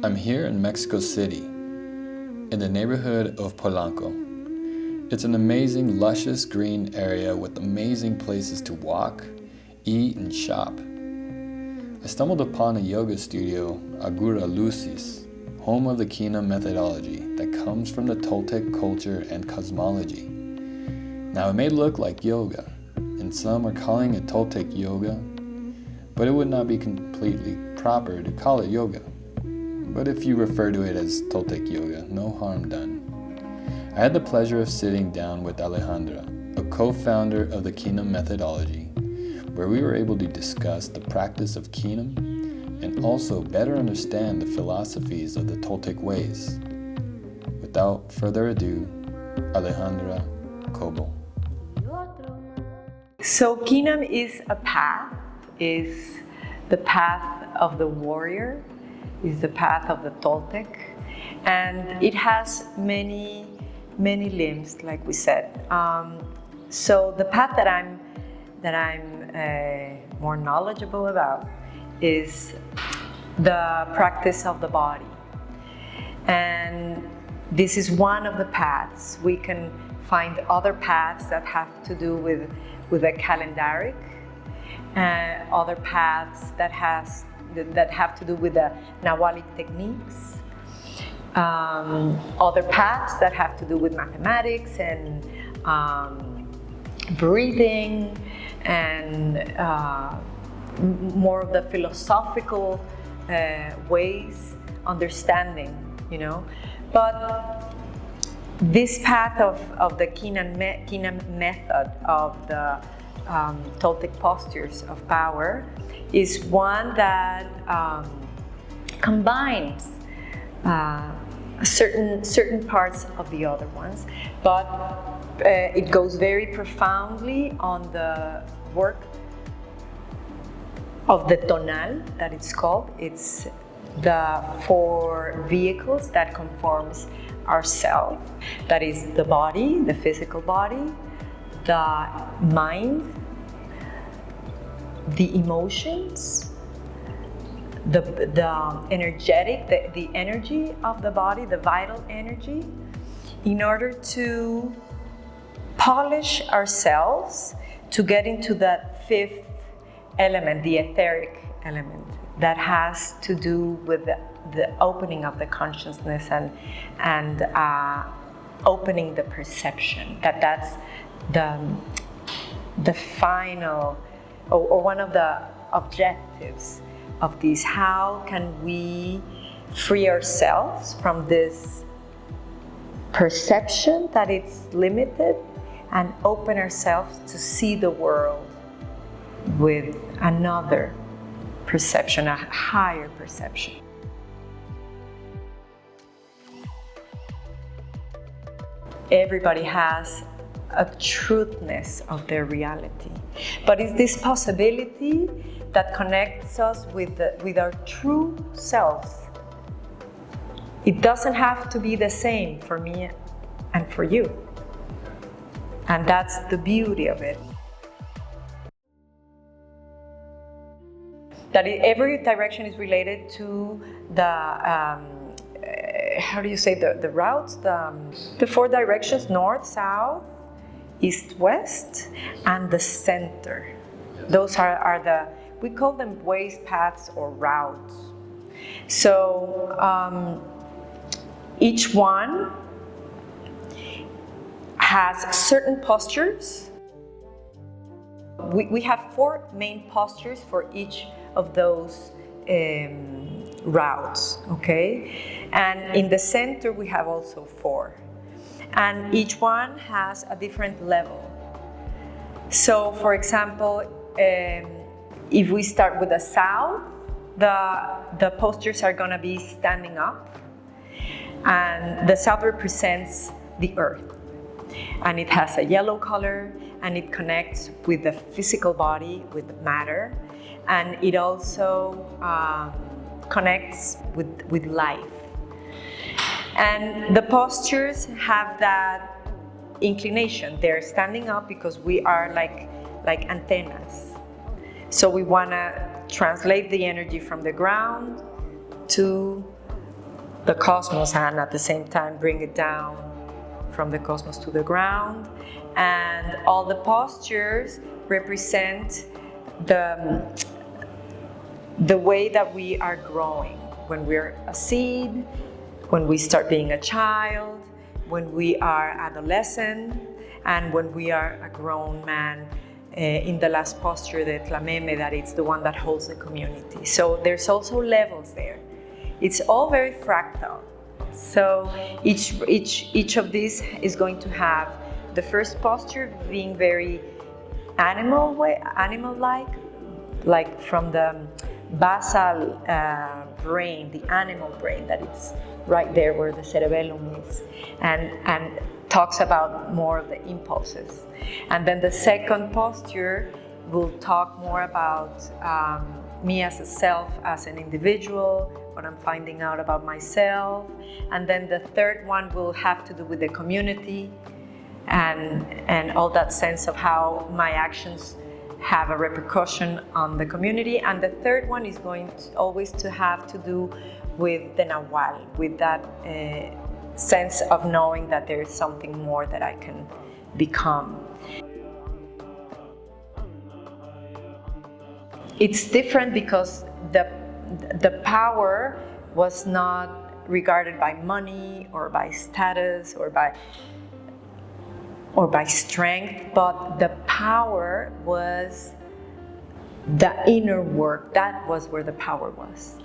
I'm here in Mexico City, in the neighborhood of Polanco. It's an amazing, luscious green area with amazing places to walk, eat, and shop. I stumbled upon a yoga studio, Agura Lucis, home of the Kinam methodology that comes from the Toltec culture and cosmology. Now it may look like yoga, and some are calling it Toltec yoga, but it would not be completely proper to call it yoga. But if you refer to it as Toltec yoga, no harm done. I had the pleasure of sitting down with Alejandra, a co-founder of the Kinam methodology, where we were able to discuss the practice of Kinam and also better understand the philosophies of the Toltec ways. Without further ado, Alejandra Cobo. So Kinam is a path, is the path of the warrior, is the path of the Toltec, and it has many limbs, like we said. So the path that I'm more knowledgeable about is the practice of the body, and this is one of the paths. We can find other paths that have to do with a calendaric, other paths that have to do with the Nahualic techniques, other paths that have to do with mathematics and breathing and more of the philosophical ways, understanding, But this path of the Kinam method of the Toltec postures of power is one that combines certain parts of the other ones, but it goes very profoundly on the work of the tonal, that it's called. It's the 4 vehicles that conforms ourself. That is the body, the physical body, the mind, the emotions, the energetic, the energy of the body, the vital energy, in order to polish ourselves to get into that 5th element, the etheric element, that has to do with the opening of the consciousness and opening the perception. That's the final or one of the objectives of this. How can we free ourselves from this perception that it's limited and open ourselves to see the world with another perception, a higher perception? Everybody has a truthness of their reality, but it's this possibility that connects us with our true selves. It doesn't have to be the same for me and for you, and that's the beauty of it. That every direction is related to the the routes, the 4 directions: north, south, east, west, and the center. Those are we call them ways, paths, or routes. So each one has certain postures. We have 4 main postures for each of those routes, okay? And in the center we have also 4. And each one has a different level. So for example, if we start with the south, the postures are gonna be standing up, and the south represents the earth, and it has a yellow color, and it connects with the physical body, with matter, and it also connects with life. And the postures have that inclination. They're standing up because we are like antennas. So we want to translate the energy from the ground to the cosmos and at the same time bring it down from the cosmos to the ground. And all the postures represent the way that we are growing. When we're a seed, when we start being a child, when we are adolescent, and when we are a grown man. In the last posture, the Tlameme, that it's the one that holds the community. So there's also levels there. It's all very fractal. So each of these is going to have the first posture being very animal-like, like from the basal brain, the animal brain, that it's right there where the cerebellum is, and talks about more of the impulses. And then the second posture will talk more about me as a self, as an individual, what I'm finding out about myself. And then the third one will have to do with the community and all that sense of how my actions have a repercussion on the community. And the third one is going to always to have to do with the Nahual, with that sense of knowing that there is something more that I can become. It's different because the power was not regarded by money or by status or by strength, but the power was the inner work. That was where the power was.